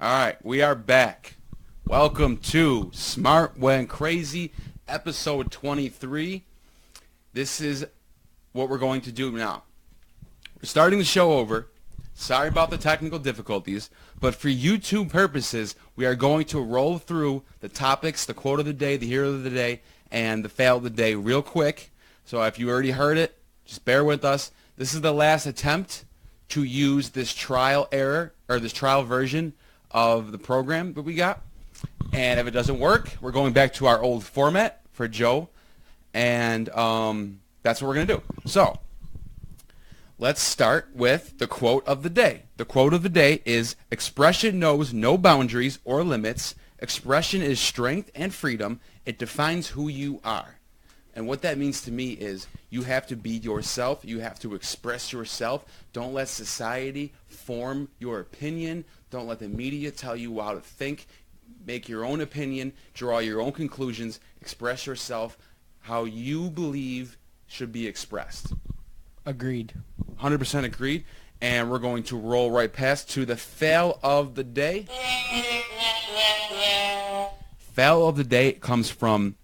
All right, we are back. Welcome to Smart When Crazy, episode 23. This is what we're going to do now. We're starting the show over. Sorry about the technical difficulties, but for YouTube purposes, we are going to roll through the topics, the quote of the day, the hero of the day, and the fail of the day real quick. So if you already heard it, just bear with us. This is the last attempt to use this trial version of the program that we got. And if it doesn't work, we're going back to our old format for Joe. And that's what we're going to do. So let's start with the quote of the day. The quote of the day is, "Expression knows no boundaries or limits. Expression is strength and freedom. It defines who you are." And what that means to me is you have to be yourself. You have to express yourself. Don't let society form your opinion. Don't let the media tell you how to think. Make your own opinion. Draw your own conclusions. Express yourself how you believe should be expressed. Agreed. 100% agreed. And we're going to roll right past to the fail of the day. Fail of the day comes from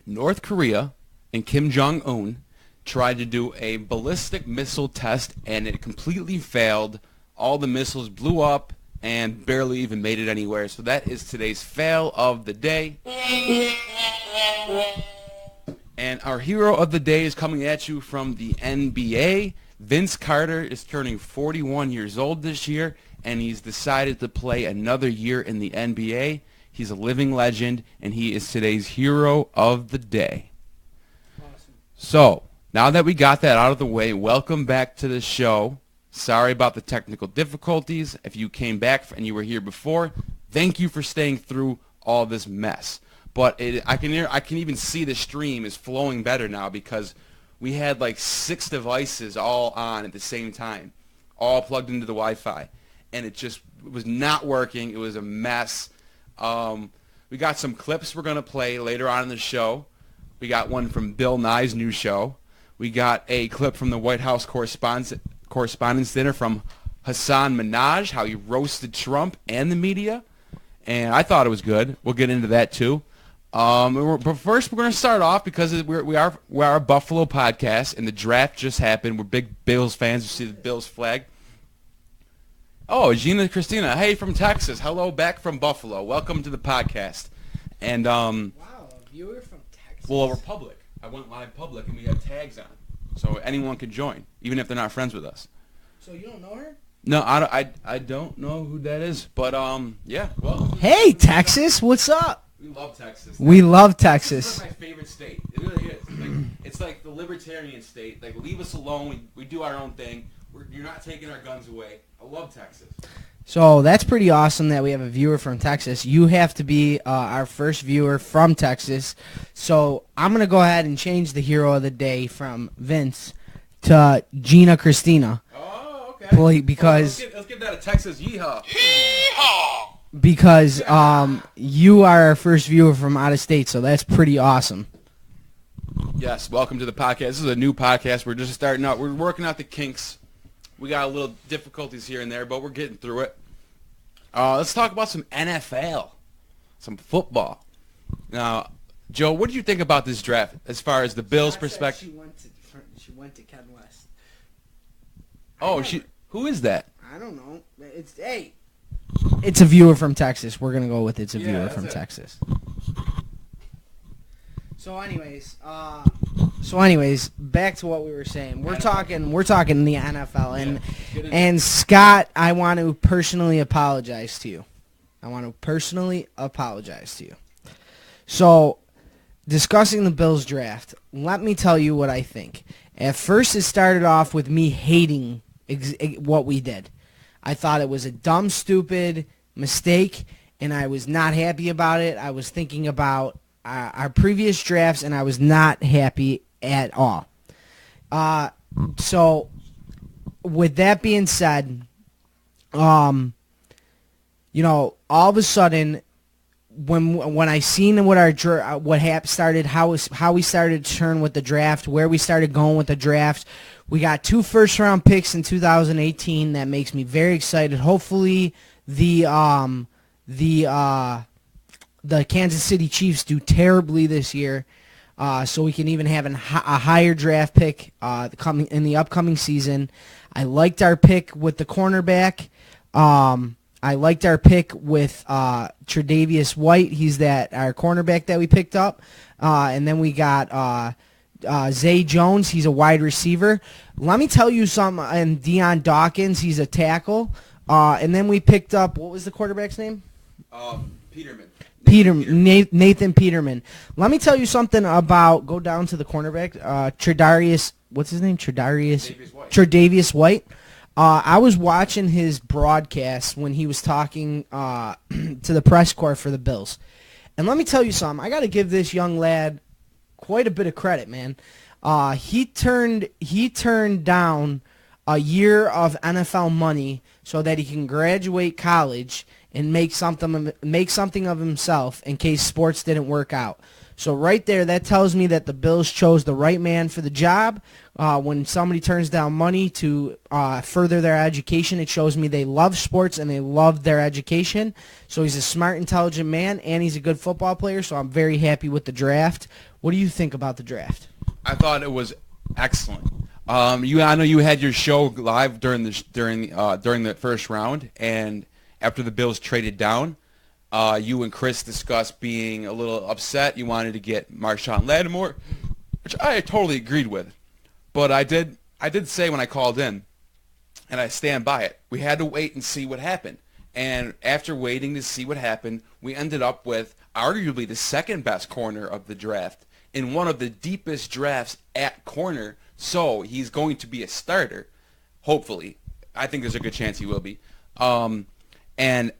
North Korea, and Kim Jong-un tried to do a ballistic missile test, and it completely failed. All the missiles blew up and barely even made it anywhere. So that is today's fail of the day. And our hero of the day is coming at you from the NBA. Vince Carter is turning 41 years old this year, and he's decided to play another year in the NBA. He's a living legend, and he is today's hero of the day. Awesome. So, now that we got that out of the way, welcome back to the show. Sorry about the technical difficulties. If you came back and you were here before, thank you for staying through all this mess. But I can even see the stream is flowing better now because we had like 6 devices all on at the same time, all plugged into the Wi-Fi, and it was not working. It was a mess. We got some clips we're going to play later on in the show. We got one from Bill Nye's new show. We got a clip from the White House Correspondents Dinner from Hassan Minhaj, how he roasted Trump and the media, and I thought it was good. We'll get into that too. But first, we're going to start off because we are a Buffalo podcast, and the draft just happened. We're big Bills fans. You see the Bills flag. Oh, Gina Christina, hey from Texas. Hello, back from Buffalo. Welcome to the podcast. And Wow, a viewer from Texas. well, we're public. I went live public, and we have tags on, so anyone could join, even if they're not friends with us. So you don't know her? No, I don't know who that is, but yeah. Well, Hey, Texas, what's up? we love Texas. We love Texas is Texas. my favorite state. It really is. It's like the libertarian state. Like, leave us alone. We do our own thing. You're not taking our guns away. I love Texas. So that's pretty awesome that we have a viewer from Texas. You have to be our first viewer from Texas. So I'm going to go ahead and change the hero of the day from Vince to Gina Christina. Oh, okay. Because let's give that a Texas yeehaw. because you are our first viewer from out of state, so that's pretty awesome. Yes, welcome to the podcast. This is a new podcast. We're just starting out. We're working out the kinks. We got a little difficulties here and there, but we're getting through it. Let's talk about some NFL, some football. Now, Joe, what did you think about this draft as far as the Bills' perspective? She went to Ken West. Oh, who is that? I don't know. It's a viewer from Texas. We're gonna go with it's a Yeah, viewer that's from it. Texas. So anyways, back to what we were saying. We're talking the NFL, and Scott, I want to personally apologize to you. So, discussing the Bills draft, let me tell you what I think. At first, it started off with me hating what we did. I thought it was a dumb, stupid mistake, and I was not happy about it. I was thinking about our previous drafts, and I was not happy at all. So, with that being said, all of a sudden, when I seen what started, how we started to turn with the draft, where we started going with the draft. We got 2 first-round picks in 2018. That makes me very excited. Hopefully, the Kansas City Chiefs do terribly this year, so we can even have a higher draft pick in the upcoming season. I liked our pick with the cornerback. I liked our pick with Tre'Davious White. He's our cornerback that we picked up. And then we got Zay Jones. He's a wide receiver. Let me tell you something. And Deion Dawkins, he's a tackle. And then we picked up, what was the quarterback's name? Peterman. Nathan Peterman. Let me tell you something about, go down to the cornerback, Tre'Davious, what's his name? Tre'Davious White. I was watching his broadcast when he was talking to the press corps for the Bills. And let me tell you something. I got to give this young lad quite a bit of credit, man. He turned down a year of NFL money so that he can graduate college and make something of himself in case sports didn't work out. So right there, that tells me that the Bills chose the right man for the job. When somebody turns down money to further their education, it shows me they love sports and they love their education. So he's a smart, intelligent man, and he's a good football player, so I'm very happy with the draft. What do you think about the draft? I thought it was excellent. I know you had your show live during the first round, and after the Bills traded down, you and Chris discussed being a little upset. You wanted to get Marshawn Lattimore, which I totally agreed with. But I did say when I called in, and I stand by it, we had to wait and see what happened. And after waiting to see what happened, we ended up with arguably the second best corner of the draft in one of the deepest drafts at corner. So he's going to be a starter, hopefully. I think there's a good chance he will be. And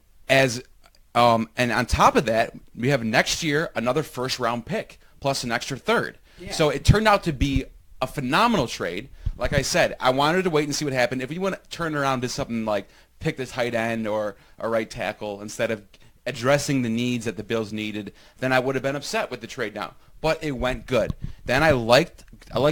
on top of that, we have next year another first-round pick plus an extra third. Yeah. So it turned out to be a phenomenal trade. Like I said, I wanted to wait and see what happened. If we want to turn around to something like pick the tight end or a right tackle instead of addressing the needs that the Bills needed, then I would have been upset with the trade down. But it went good. Then I liked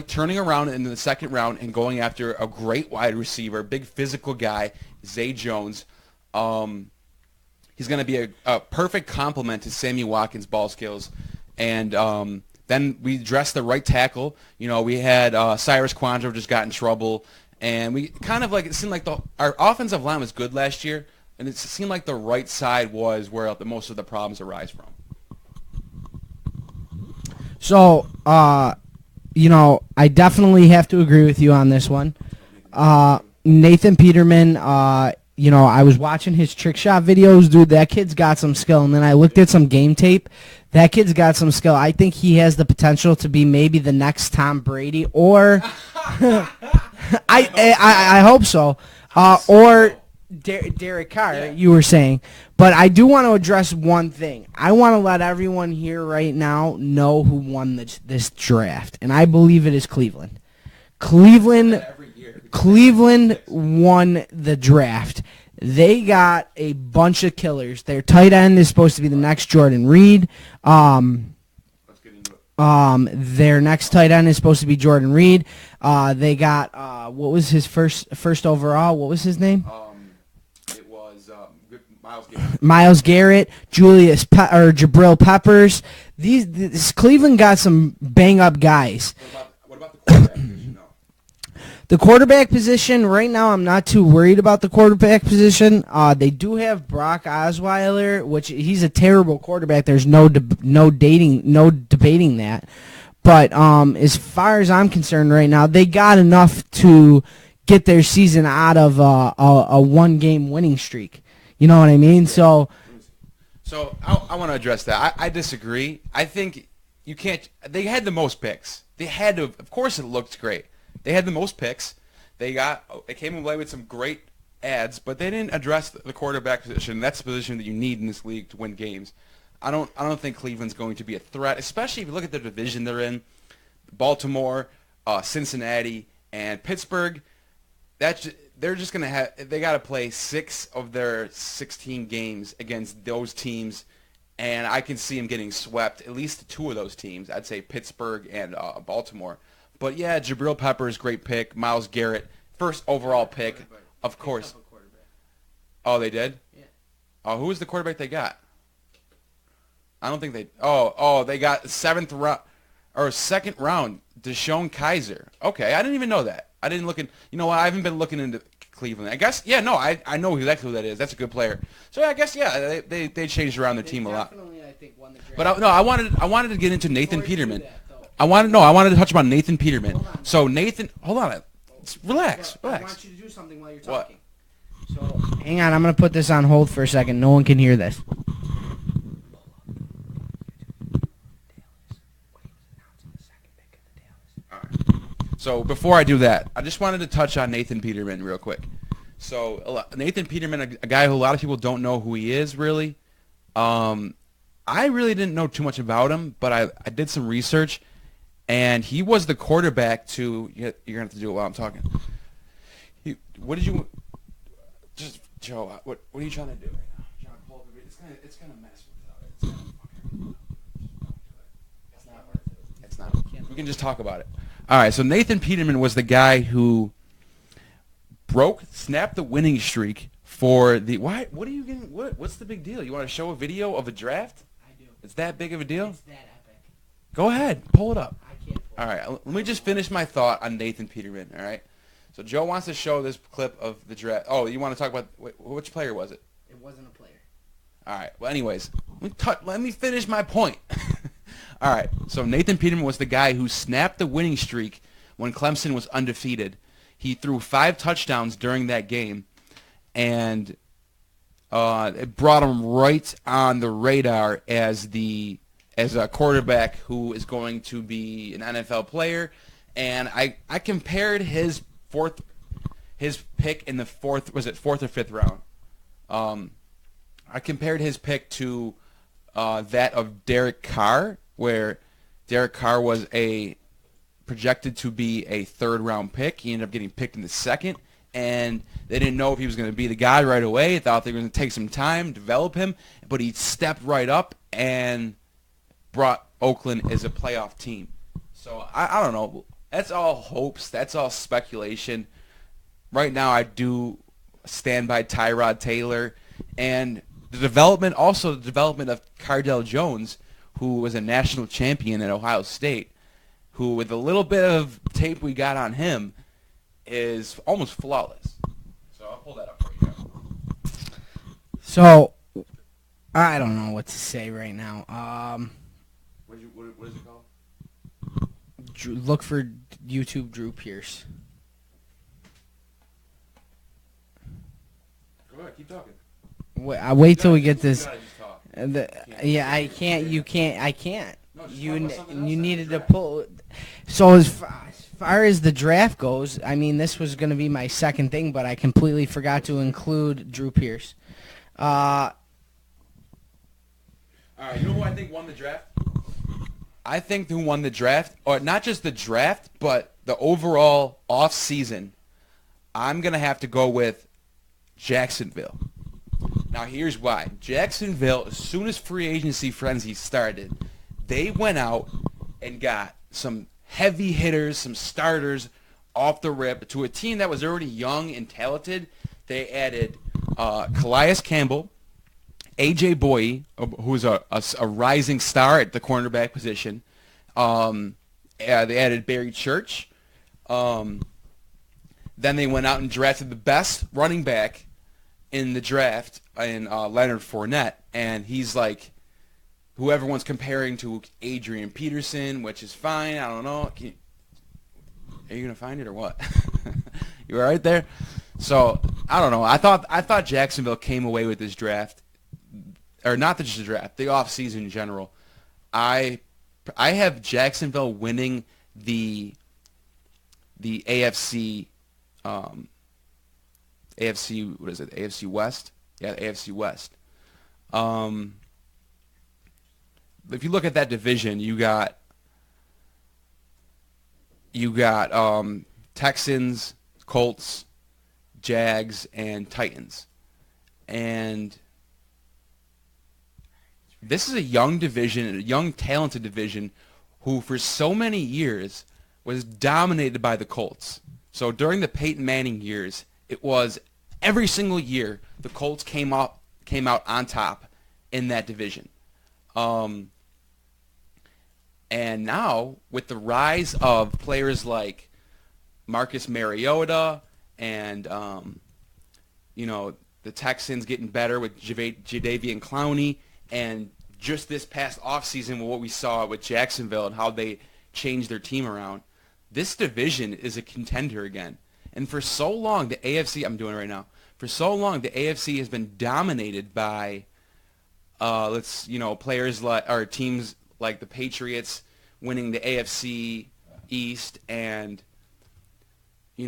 turning around in the second round and going after a great wide receiver, big physical guy, Zay Jones. He's going to be a perfect complement to Sammy Watkins' ball skills. And then we addressed the right tackle. You know, we had Cyrus Quandro just got in trouble. And we kind of it seemed like our offensive line was good last year. And it seemed like the right side was where most of the problems arise from. So, I definitely have to agree with you on this one. Nathan Peterman, I was watching his trick shot videos. Dude, that kid's got some skill. And then I looked at some game tape. That kid's got some skill. I think he has the potential to be maybe the next Tom Brady, or I hope so. Or Derek Carr, yeah. You were saying. But I do want to address one thing. I want to let everyone here right now know who won this draft, and I believe it is Cleveland. Cleveland won the draft. They got a bunch of killers. Their tight end is supposed to be the next Jordan Reed. Their next tight end is supposed to be Jordan Reed. They got what was his first overall? What was his name? It was Myles Garrett, Jabril Peppers. This Cleveland got some bang up guys. What about the quarterback position? The quarterback position, right now, I'm not too worried about the quarterback position. They do have Brock Osweiler, which he's a terrible quarterback. There's no debating that. But as far as I'm concerned right now, they got enough to get their season out of a one-game winning streak. You know what I mean? Yeah. So I want to address that. I disagree. I think you can't. They had the most picks. They had to. Of course, it looked great. They had the most picks. They came away with some great ads, but they didn't address the quarterback position. That's the position that you need in this league to win games. I don't think Cleveland's going to be a threat, especially if you look at the division they're in. Baltimore, Cincinnati, and Pittsburgh. They're just gonna have. They got to play 6 of their 16 games against those teams, and I can see him getting swept, at least two of those teams. I'd say Pittsburgh and Baltimore. But, yeah, Jabril Peppers, great pick. Myles Garrett, first overall pick, of course. Oh, they did? Yeah. Oh, who was the quarterback they got? I don't think they. Oh, they got second round. Deshaun Kaiser. Okay, I didn't even know that. I didn't look in. You know what? I haven't been looking into Cleveland. I guess. Yeah, no, I know exactly who that is. That's a good player. So yeah, I guess they changed around their team a lot. I think, won the draft. But I wanted to get into Nathan Peterman. I wanted to touch upon Nathan Peterman. So Nathan, hold on, relax. I want you to do something while you're talking. What? So hang on, I'm gonna put this on hold for a second. No one can hear this. So before I do that, I just wanted to touch on Nathan Peterman real quick. So Nathan Peterman, a guy who a lot of people don't know who he is really. I really didn't know too much about him, but I did some research, and he was the quarterback to. You're gonna have to do it while I'm talking. What did you? Just Joe. What are you trying to do right now? Trying to pull up a video. It's gonna mess with it. It's not. We can just talk about it. All right, so Nathan Peterman was the guy who snapped the winning streak for the. Why? What are you getting? What's the big deal? You want to show a video of a draft? I do. It's that big of a deal? It's that epic. Go ahead, pull it up. I can't. All right, let me just finish my thought on Nathan Peterman. All right, so Joe wants to show this clip of the draft. Oh, you want to talk about which player was it? It wasn't a player. All right. Well, anyways, let me finish my point. All right. So Nathan Peterman was the guy who snapped the winning streak when Clemson was undefeated. He threw 5 touchdowns during that game, and it brought him right on the radar as a quarterback who is going to be an NFL player. And I compared his pick in the fourth or 5th round. I compared his pick to that of Derek Carr, where Derek Carr was projected to be a 3rd round pick. He ended up getting picked in the 2nd, and they didn't know if he was going to be the guy right away. They thought they were going to take some time, develop him, but he stepped right up and brought Oakland as a playoff team. So I don't know. That's all hopes. That's all speculation. Right now I do stand by Tyrod Taylor, and the development of Cardell Jones, who was a national champion at Ohio State, who with a little bit of tape we got on him is almost flawless. So I'll pull that up for you. So I don't know what to say right now. What is it called? Look for YouTube Drew Pierce. Go ahead, keep talking. Wait till we get this. Yeah, I can't. You can't. I can't. No, You needed to pull. So as far as the draft goes, I mean, this was going to be my second thing, but I completely forgot to include Drew Pierce. All right, you know who I think won the draft? I think who won the draft, or not just the draft, but the overall off-season, I'm going to have to go with Jacksonville. Now, here's why. Jacksonville, as soon as free agency frenzy started, they went out and got some heavy hitters, some starters off the rip to a team that was already young and talented. They added Calais Campbell, A.J. Boye, who's a rising star at the cornerback position. They added Barry Church. Then they went out and drafted the best running back in the draft in Leonard Fournette, and he's like who everyone's comparing to Adrian Peterson, which is fine. I don't know. Are you gonna find it or what? You all right there? So I don't know. I thought Jacksonville came away with this draft, or not just the draft, the offseason in general. I have Jacksonville winning the AFC. AFC, what is it? AFC West? Yeah, AFC West. If you look at that division, you got Texans, Colts, Jags, and Titans. And this is a young division, a young, talented division, who for so many years was dominated by the Colts. So during the Peyton Manning years, it was every single year the Colts came out on top in that division. And now with the rise of players like Marcus Mariota and the Texans getting better with Jadeveon Clowney, and just this past offseason with what we saw with Jacksonville and how they changed their team around, this division is a contender again. And for so long, the AFC, I'm doing it right now, for so long, the AFC has been dominated by, players like, or teams like the Patriots winning the AFC East and, here,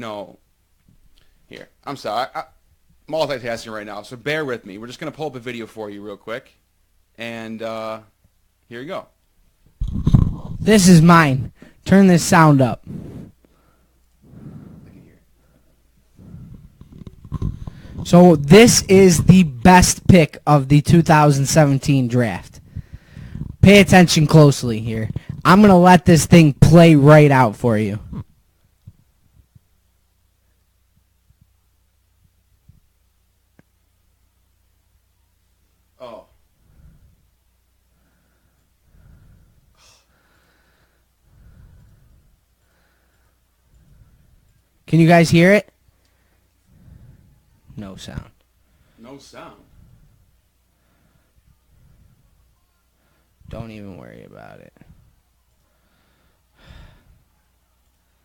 I'm sorry, I'm multitasking right now, so bear with me. We're just going to pull up a video for you real quick. And here you go. This is mine. Turn this sound up. So this is the best pick of the 2017 draft. Pay attention closely here. I'm going to let this thing play right out for you. Oh. Can you guys hear it? No sound. No sound. Don't even worry about it.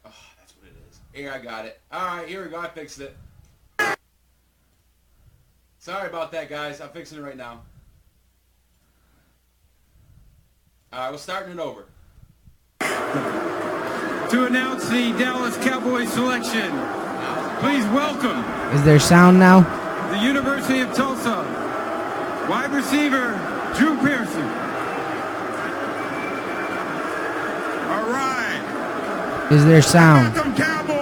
Oh, that's what it is. Here, I got it. All right, here we go. I fixed it. Sorry about that, guys. I'm fixing it right now. All right, we're starting it over. To announce the Dallas Cowboys selection, please welcome Is there sound now? the University of Tulsa wide receiver Drew Pearson. All right. Is there sound? Welcome, Cowboys.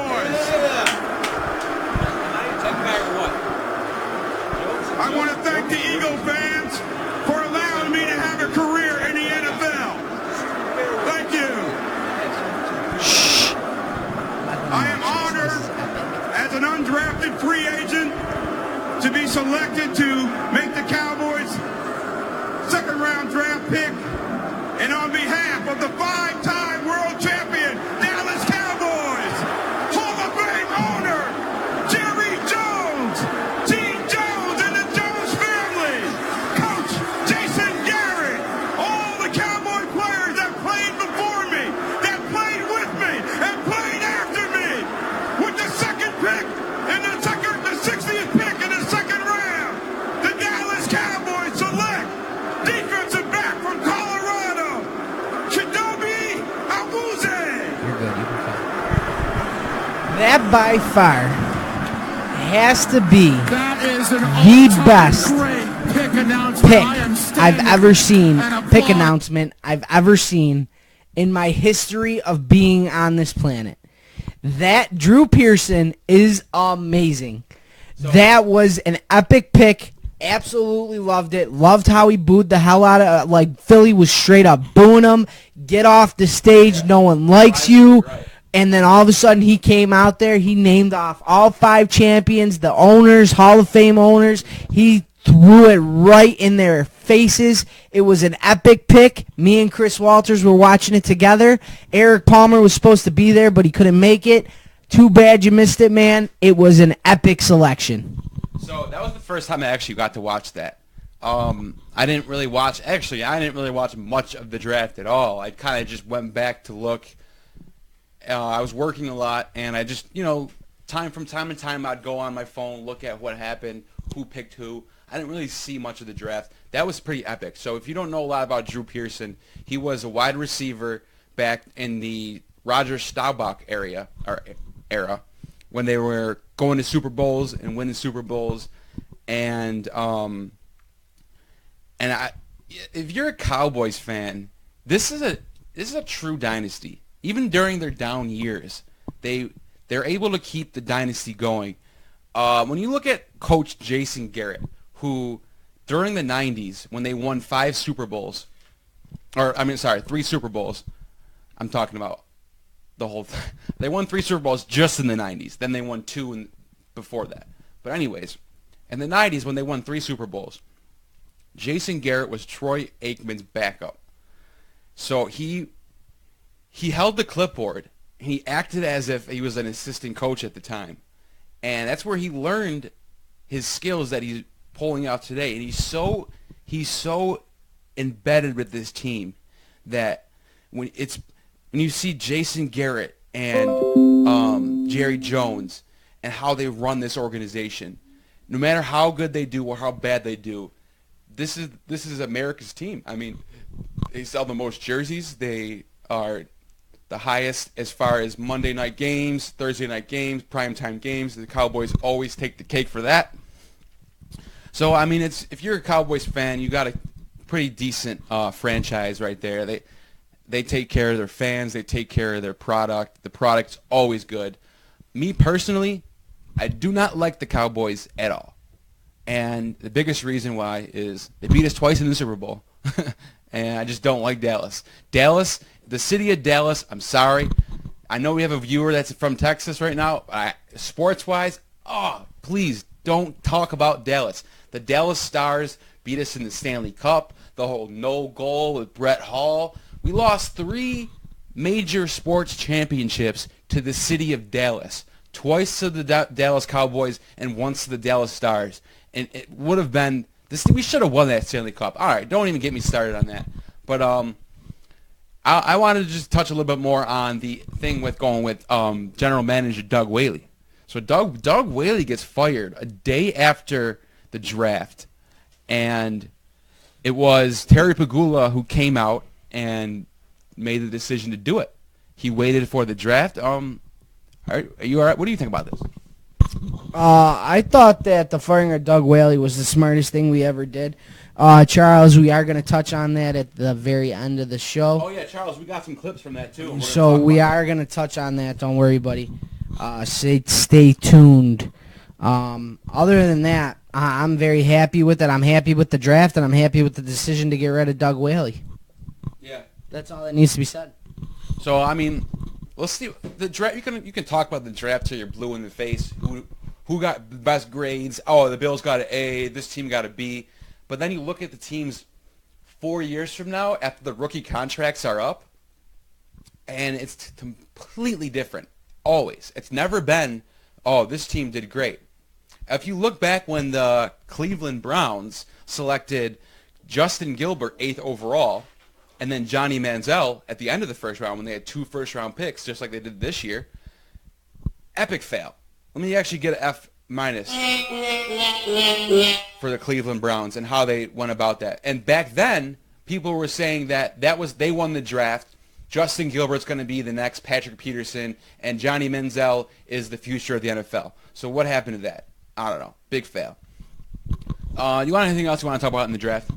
I want to thank the Eagle fans for allowing me to have a career in the NFL. Thank you. I am honored as an undrafted free agent to be selected to make the Cowboys' second-round draft pick, and on behalf of the five-time world champion Dallas Cowboys, Hall of Fame owner Jerry Jones, Gene Jones and the Jones family, Coach Jason Garrett, all the Cowboy players that played before me, that played with me, and played after me, with the second pick and the 60th pick in the second round, the Dallas Cowboys select defensive back from Colorado, Chidobe Awuzie. You're good. You can cut. That by far has to be That is an the best great pick announcement. pick I am I've ever seen, and pick applaud. announcement I've ever seen in my history of being on this planet. That Drew Pearson is amazing. That was an epic pick. Absolutely loved it. Loved how he booed the hell out of Philly was straight up booing him. Get off the stage. No one likes you. Right. And then all of a sudden he came out there. He named off all 5 champions, the owners, Hall of Fame owners. He threw it right in their faces. It was an epic pick. Me and Chris Walters were watching it together. Eric Palmer was supposed to be there, but he couldn't make it. Too bad you missed it, man. It was an epic selection. So that was the first time I actually got to watch that. I didn't really watch much of the draft at all. I kind of just went back to look. I was working a lot, and I just, from time to time, I'd go on my phone, look at what happened, who picked who. I didn't really see much of the draft. That was pretty epic. So if you don't know a lot about Drew Pearson, he was a wide receiver back in the Roger Staubach era when they were going to Super Bowls and winning Super Bowls. And if you're a Cowboys fan, this is a true dynasty. Even during their down years, they're able to keep the dynasty going. When you look at Coach Jason Garrett, who during the 90s when they won 3 Super Bowls. I'm talking about the whole thing. They won 3 Super Bowls just in the 90s. Then they won 2 before that. But anyways, in the 90s when they won 3 Super Bowls, Jason Garrett was Troy Aikman's backup. So he held the clipboard. He acted as if he was an assistant coach at the time. And that's where he learned his skills that he's pulling out today. And he's so embedded with this team that when you see Jason Garrett and Jerry Jones and how they run this organization, no matter how good they do or how bad they do, this is America's team. I mean, they sell the most jerseys. They are the highest as far as Monday night games, Thursday night games, primetime games. The Cowboys always take the cake for that. So, I mean, if you're a Cowboys fan, you got a pretty decent franchise right there. They take care of their fans. They take care of their product. The product's always good. Me personally, I do not like the Cowboys at all. And the biggest reason why is they beat us twice in the Super Bowl. And I just don't like Dallas. Dallas, the city of Dallas, I'm sorry. I know we have a viewer that's from Texas right now. Sports-wise, please don't talk about Dallas. The Dallas Stars beat us in the Stanley Cup. The whole no goal with Brett Hall. We lost 3 major sports championships to the city of Dallas. Twice to the Dallas Cowboys and once to the Dallas Stars. And it would have been this. We should have won that Stanley Cup. All right, don't even get me started on that. But I wanted to just touch a little bit more on the thing with going with general manager Doug Whaley. So Doug Whaley gets fired a day after the draft, and it was Terry Pegula who came out and made the decision to do it. He waited for the draft. Are you all right? What do you think about this? I thought that the firing of Doug Whaley was the smartest thing we ever did. Charles, we are going to touch on that at the very end of the show. Oh, yeah, Charles, we got some clips from that, too. So we are going to touch on that. Don't worry, buddy. Stay tuned. Other than that, I'm very happy with it. I'm happy with the draft, and I'm happy with the decision to get rid of Doug Whaley. Yeah. That's all that needs to be said. So, I mean, let's see. The draft. You can talk about the draft till you're blue in the face. Who got the best grades? Oh, the Bills got an A. This team got a B. But then you look at the teams 4 years from now after the rookie contracts are up, and it's completely different. Always. It's never been, this team did great. If you look back when the Cleveland Browns selected Justin Gilbert 8th overall, and then Johnny Manziel at the end of the first round when they had 2 first-round picks, just like they did this year, epic fail. Let me actually get an F- for the Cleveland Browns and how they went about that. And back then, people were saying that they won the draft. Justin Gilbert's going to be the next Patrick Peterson, and Johnny Manziel is the future of the NFL. So what happened to that? I don't know. Big fail. You want anything else you want to talk about in the draft?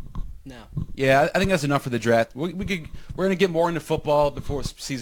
No. Yeah, I think that's enough for the draft. We're going to get more into football before season